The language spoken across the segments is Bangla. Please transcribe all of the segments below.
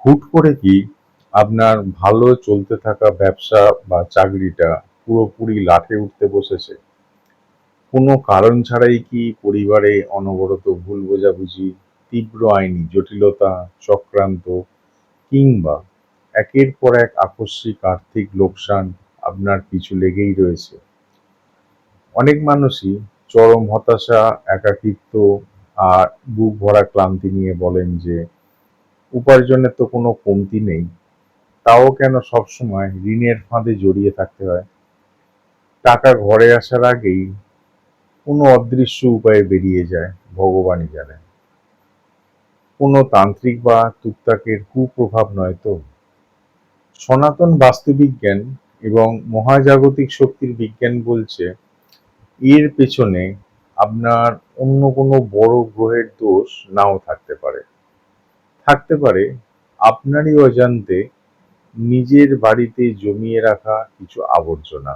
হুট করে কি আপনার ভালো চলতে থাকা ব্যবসা বা চাকরিটা পুরোপুরি লাটে উঠতে বসেছে? কোনো কারণ ছাড়াই কি পরিবারে অনবরত ভুল বোঝাবুঝি, তীব্র আইনি জটিলতা, চক্রান্ত কিংবা একের পর এক আকস্মিক আর্থিক লোকসান আপনার পিছু লেগেই রয়েছে? অনেক মানুষই চরম হতাশা, একাকিত্ব আর বুক ভরা ক্লান্তি নিয়ে বলেন যে উপার্জনের তো কোনো কমতি নেই, তাও কেন সবসময় ঋণের ফাঁদে জড়িয়ে থাকতে হয়? টাকা ঘরে আসার আগেই কোনো অদৃশ্য উপায়ে বেরিয়ে যায়, ভগবানই জানেন। কোনো তান্ত্রিক বা তুকতাকের কুপ্রভাব নয় তো? সনাতন বাস্তুবিজ্ঞান এবং মহাজাগতিক শক্তির বিজ্ঞান বলছে এর পেছনে আপনার অন্য কোনো বড় গ্রহের দোষ নাও থাকতে পারে। থাকতে পারে আপনারই অজান্তে নিজের বাড়িতে জমিয়ে রাখা কিছু আবর্জনা।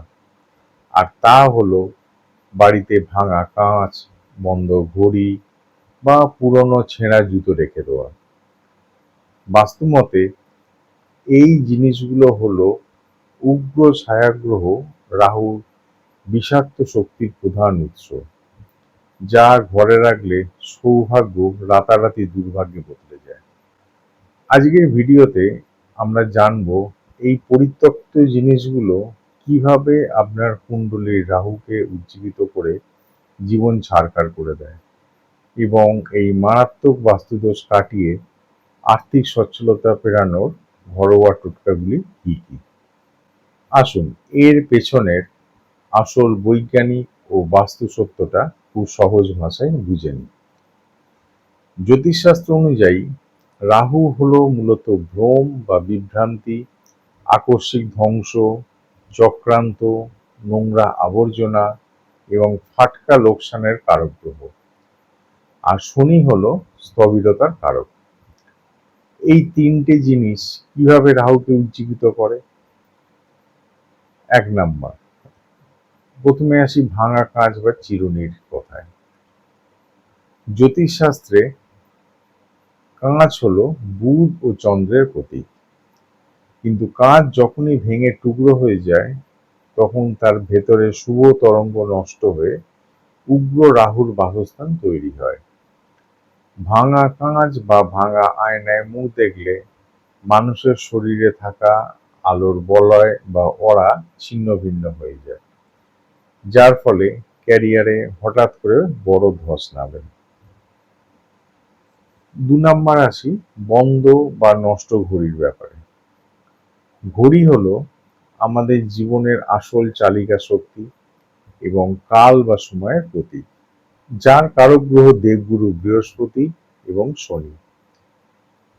আর তা হলো বাড়িতে ভাঙা কাঁচ, বন্ধ ঘড়ি বা পুরনো ছেঁড়া জুতো রেখে দেওয়া। বাস্তুমতে এই জিনিসগুলো হলো উগ্র ছায়াগ্রহ রাহুর বিষাক্ত শক্তির প্রধান উৎস, যা ঘরে রাখলে সৌভাগ্য রাতারাতি দুর্ভাগ্যে বদলে যায়। আজকের ভিডিওতে আমরা জানবো এই পরিত্যক্ত জিনিসগুলো কিভাবে আপনার কুণ্ডলীর রাহুকে উজ্জীবিত করে জীবন ছারখার করে দেয় এবং এই মারাত্মক বাস্তুদোষ কাটিয়ে আর্থিক সচ্ছলতা ফেরানোর ঘরোয়া টোটকাগুলি কি কি। আসুন এর পেছনের আসল বৈজ্ঞানিক ও বাস্তু সত্যটা খুব সহজ ভাষায় বুঝে নিই। জ্যোতিষশাস্ত্র অনুযায়ী রাহু হলো মূলত ভ্রম বা বিভ্রান্তি, আকস্মিক ধ্বংস, চক্রান্ত, নোংরা আবর্জনা এবং ফাটকা লোকসানের কারক গ্রহ। আর শনি হলো স্থবিরতার কারক। এই তিনটে জিনিস কিভাবে রাহুকে উজ্জীবিত করে? এক নাম্বার, প্রথমে আসি ভাঙা কাঁচ বা চিরুনির কথায়। জ্যোতিষশাস্ত্রে কাঁচ হলো বুধ ও চন্দ্রের প্রতীক, কিন্তু কাঁচ যখনই ভেঙে টুকরো হয়ে যায় তখন তার ভেতরে শুভ তরঙ্গ নষ্ট হয়ে উগ্র রাহুর বাসস্থান তৈরি হয়। ভাঙা কাঁচ বা ভাঙা আয়নায় মুখ দেখলে মানুষের শরীরে থাকা আলোর বলয় বা অরা ছিন্ন ভিন্ন হয়ে যায়, যার ফলে ক্যারিয়ারে হঠাৎ করে বড় ধস নামে। দু নাম্বার আসি বন্ধ বা নষ্ট ঘড়ির ব্যাপারে। ঘড়ি হলো আমাদের জীবনের আসল চালিকা শক্তি এবং কাল বা সময়ের প্রতীক, যার কারক গ্রহ দেবগুরু বৃহস্পতি এবং শনি।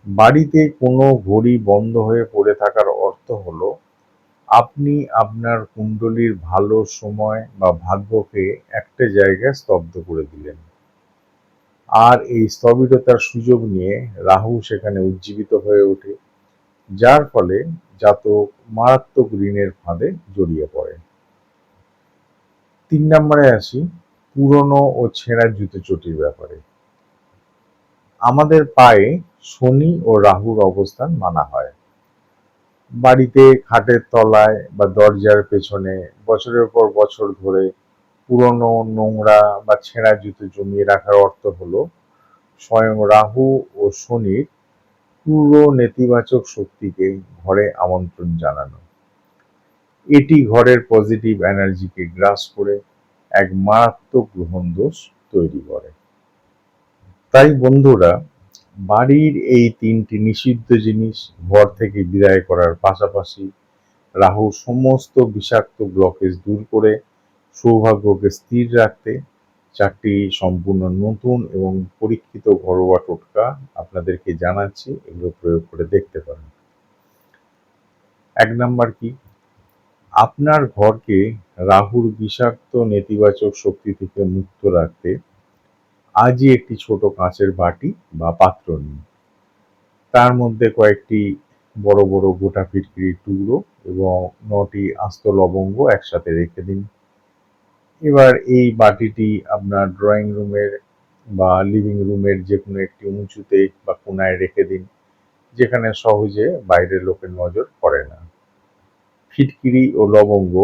বাড়িতে কোনো ঘড়ি বন্ধ হয়ে পড়ে থাকার অর্থ হলো আপনি আপনার কুণ্ডলীর ভালো সময় বা ভাগ্যকে একটা জায়গায় স্তব্ধ করে দিলেন। আর এই স্থবিরতার সুযোগ নিয়ে রাহু সেখানে উজ্জীবিত হয়ে ওঠে, যার ফলে জাতক মারাত্মক ঋণের ফাঁদে জড়িয়ে পড়ে। তিন নম্বরে আসি পুরনো ও ছেঁড়া জুতো চটির ব্যাপারে। আমাদের পায়ে শনি ও রাহুর অবস্থান মানা হয়। বাড়িতে খাটের তলায় বা দরজার পেছনে বছরের পর বছর ধরে পুরনো নোংরা বা ছেঁড়া জুতো জমিয়ে রাখার অর্থ হলো স্বয়ং রাহু ও শনির পুরো নেতিবাচক শক্তিকে ঘরে আমন্ত্রণ জানানো। এটি ঘরের পজিটিভ এনার্জিকে গ্রাস করে এক মারাত্মক গ্রহণ দোষ তৈরি করে। তাই বন্ধুরা, বাড়ির এই তিনটি নিষিদ্ধ জিনিস ঘর থেকে বিদায় করার পাশাপাশি রাহু সমস্ত বিষাক্ত ব্লকেজ দূর করে সৌভাগ্যকে স্থির রাখতে চারটি সম্পূর্ণ নতুন এবং পরীক্ষিত ঘরোয়া টোটকা আপনাদেরকে জানাচ্ছি, এগুলো প্রয়োগ করে দেখতে পারেন। এক নাম্বার কি, আপনার ঘরকে রাহুর বিষাক্ত নেতিবাচক শক্তি থেকে মুক্ত রাখতে আজই একটি ছোট কাঁচের বাটি বা পাত্র নিন। তার মধ্যে কয়েকটি বড় বড় গোটা ফিটকিরির টুকরো এবং ৯টি আস্ত লবঙ্গ একসাথে রেখে দিন। এবার এই বাটিটি আপনার ড্রয়িং রুমের বা লিভিং রুমের যে কোনো একটি উঁচুতে বা কোনায় রেখে দিন, যেখানে সহজে বাইরের লোকের নজর পড়ে না। ফিটকিরি ও লবঙ্গ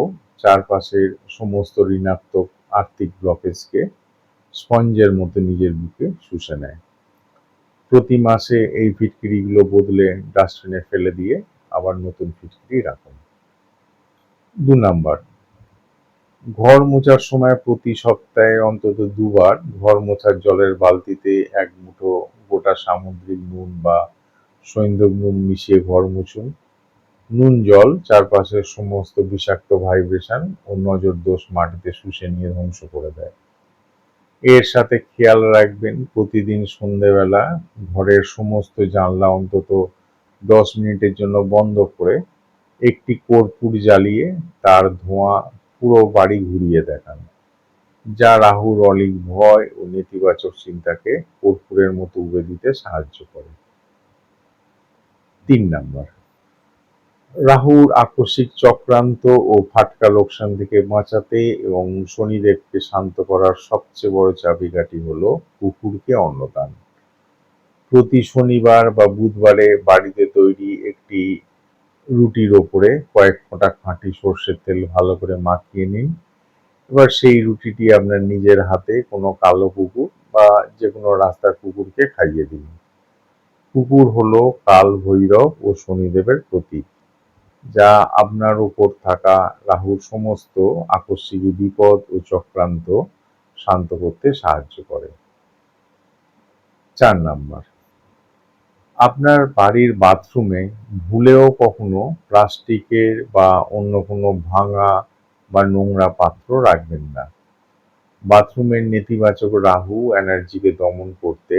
চারপাশের সমস্ত ঋণাত্মক আর্থিক ব্লকেজকে স্পঞ্জের মতো নিজের বুকে শুষে নেয়। প্রতি মাসে এই ফিটকিরিগুলো বদলে ডাস্টবিনে ফেলে দিয়ে আবার নতুন ফিটকিরি রাখুন। 2 নাম্বার, ঘর মোছার সময় প্রতি সপ্তাহে অন্তত 2 বার ঘর মোছার জলের বালতিতে 1 মুঠো গোটা সামুদ্রিক নুন বা সৈন্দব নুন মিশিয়ে ঘর মুছুন। নুন জল চারপাশের সমস্ত বিষাক্ত ভাইব্রেশন ও নজর দোষ মাটিতে শুষে নিয়ে ধ্বংস করে দেয়। এর সাথে খেয়াল রাখবেন প্রতিদিন সন্ধেবেলা ঘরের সমস্ত জানলা অন্তত 10 মিনিটের জন্য বন্ধ করে একটি কর্পূর জ্বালিয়ে তার ধোঁয়া পুরো বাড়ি ঘুরিয়ে দেখান, যা রাহুর অলিক ভয় ও নেতিবাচক চিন্তাকে কর্পূরের মতো উড়ে দিতে সাহায্য করে। 3 নাম্বার, রাহুর আকস্মিক চক্রান্ত ও ফাটকা লোকসান থেকে বাঁচাতে এবং শনিদেবকে শান্ত করার সবচেয়ে বড় চাবিকাঠি হলো কুকুরকে অন্নদান। প্রতি শনিবার বা বুধবারে বাড়িতে তৈরি একটি রুটির ওপরে কয়েক ফোঁটা খাঁটি সর্ষের তেল ভালো করে মাখিয়ে নিন। এবার সেই রুটিটি আপনার নিজের হাতে কোনো কালো কুকুর বা যে কোনো রাস্তার কুকুরকে খাইয়ে দিন। কুকুর হলো কাল ভৈরব ও শনিদেবের প্রতীক, যা আপনার উপর থাকা রাহুর সমস্ত আকস্মিক বিপদ ও চক্রান্ত শান্ত করতে সাহায্য করে। 4 নাম্বার, আপনার বাড়ির বাথরুমে ভুলেও কখনো প্লাস্টিকের বা অন্য কোনো ভাঙা বা নোংরা পাত্র রাখবেন না। বাথরুমের নেতিবাচক রাহু এনার্জিকে দমন করতে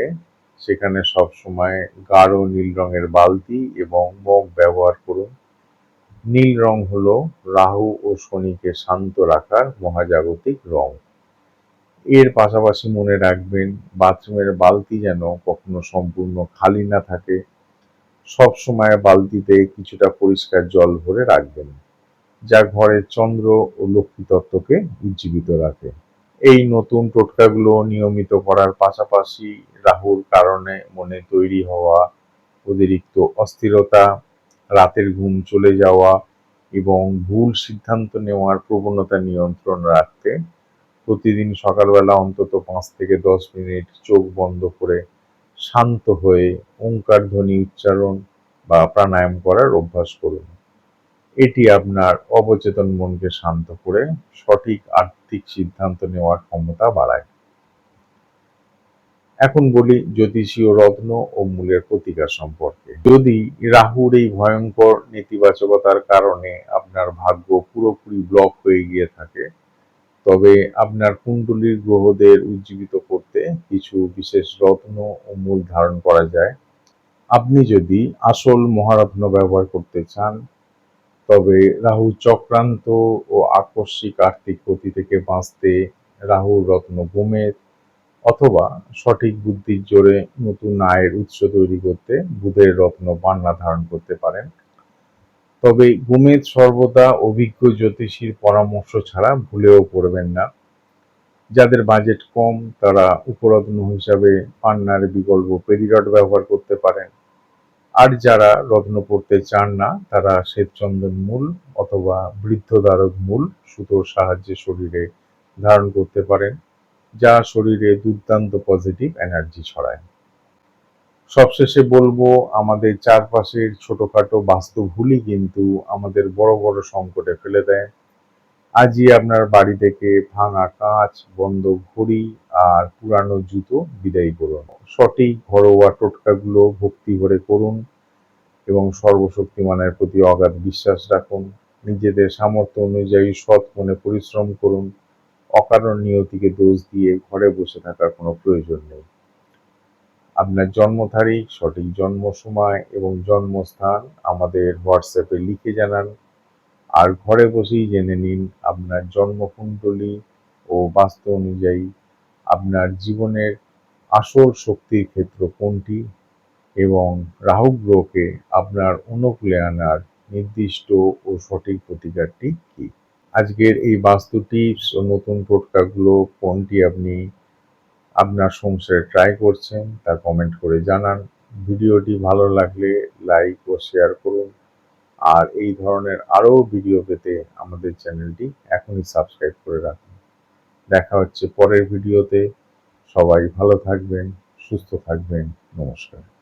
সেখানে সবসময় গাঢ় নীল রঙের বালতি এবং মগ ব্যবহার করুন। নীল রং হলো রাহু ও শনিকে শান্ত রাখার মহাজাগতিক রং। এর পাশাপাশি মনে রাখবেন বাথরুমের বালতি যেন কখনো সম্পূর্ণ খালি না থাকে। সবসময় বালতিতে কিছুটা পরিষ্কার জল ভরে রাখবেন, যা ঘরের চন্দ্র ও লক্ষ্মী তত্ত্বকে উজ্জীবিত রাখে। এই নতুন টোটকাগুলো নিয়মিত করার পাশাপাশি রাহুর কারণে মনে তৈরি হওয়া অতিরিক্ত অস্থিরতা, রাতের ঘুম চলে যাওয়া এবং ভুল সিদ্ধান্ত নেওয়ার প্রবণতা নিয়ন্ত্রণ রাখতে প্রতিদিন সকালবেলা অন্তত 5 থেকে 10 মিনিট চোখ বন্ধ করে শান্ত হয়ে ওঙ্কার ধ্বনি উচ্চারণ বা প্রাণায়াম করার অভ্যাস করুন। এটি আপনার অবচেতন মনকে শান্ত করে সঠিক আর্থিক সিদ্ধান্ত নেওয়ার ক্ষমতা বাড়ায়। এখন বলি জ্যোতিষীয় রত্ন ও মূলের প্রতিকার সম্পর্কে। যদি রাহুর এই ভয়ঙ্কর নেতিবাচকতার কারণে আপনার ভাগ্য পুরোপুরি ব্লক হয়ে গিয়ে থাকে, তবে আপনার কুণ্ডলীর গ্রহদের উজ্জীবিত করতে কিছু বিশেষ রত্ন ও মূল ধারণ করা যায়। আপনি যদি আসল মহারত্ন ব্যবহার করতে চান, তবে রাহু চক্রান্ত ও আকস্মিক আর্থিক ক্ষতি থেকে বাঁচতে রাহুর রত্ন গোমেদ অথবা সঠিক বুদ্ধির জোরে নতুন আয়ের উৎস তৈরি করতে বুধের রত্ন পান্না ধারণ করতে পারেন। তবে গোমেদ সর্বদা অভিজ্ঞ জ্যোতিষীর পরামর্শ ছাড়া ভুলেও পড়বেন না। যাদের বাজেট কম তারা উপরত্ন হিসাবে পান্নার বিকল্প পেরিরট ব্যবহার করতে পারেন। আর যারা রত্ন পড়তে চান না তারা শ্বেতচন্দন মূল অথবা বৃদ্ধদ্বারক মূল সুতোর সাহায্যে শরীরে ধারণ করতে পারেন, যা শরীরে দুর্দান্ত পজিটিভ এনার্জি ছড়ায়। সবশেষে বলবো, আমাদের চারপাশের ছোটখাটো বাস্তু ভুলই কিন্তু আমাদের বড় বড় সংকটে ফেলে দেয়। আজই আপনার বাড়ি থেকে ভাঙা কাঁচ, বন্ধ ঘড়ি আর পুরানো জুতো বিদায় করুন। সঠিক ঘরোয়া টোটকাগুলো ভক্তি ভরে করুন এবং সর্বশক্তিমানের প্রতি অগাধ বিশ্বাস রাখুন। নিজেদের সামর্থ্য অনুযায়ী সৎ মনে পরিশ্রম করুন। অকারণ নিয়তিকে দোষ দিয়ে ঘরে বসে থাকার কোনো প্রয়োজন নেই। আপনার জন্ম তারিখ, সঠিক জন্ম সময় এবং জন্মস্থান আমাদের হোয়াটসঅ্যাপে লিখে জানান। আর ঘরে বসেই জেনে নিন আপনার জন্মকুণ্ডলী ও বাস্তু অনুযায়ী আপনার জীবনের আসল শক্তির ক্ষেত্র কোনটি এবং রাহু গ্রহকে আপনার অনুকূলে আনার নির্দিষ্ট ও সঠিক প্রতিকারটি কি। আজকের এই বাস্তু টিপস ও নতুন টোটকাগুলো কোনটি আপনি আপনার সংসারে ট্রাই করছেন তা কমেন্ট করে জানান। ভিডিওটি ভালো লাগলে লাইক ও শেয়ার করুন। আর এই ধরনের আরও ভিডিও পেতে আমাদের চ্যানেলটি এখনই সাবস্ক্রাইব করে রাখুন। দেখা হচ্ছে পরের ভিডিওতে। সবাই ভালো থাকবেন, সুস্থ থাকবেন। নমস্কার।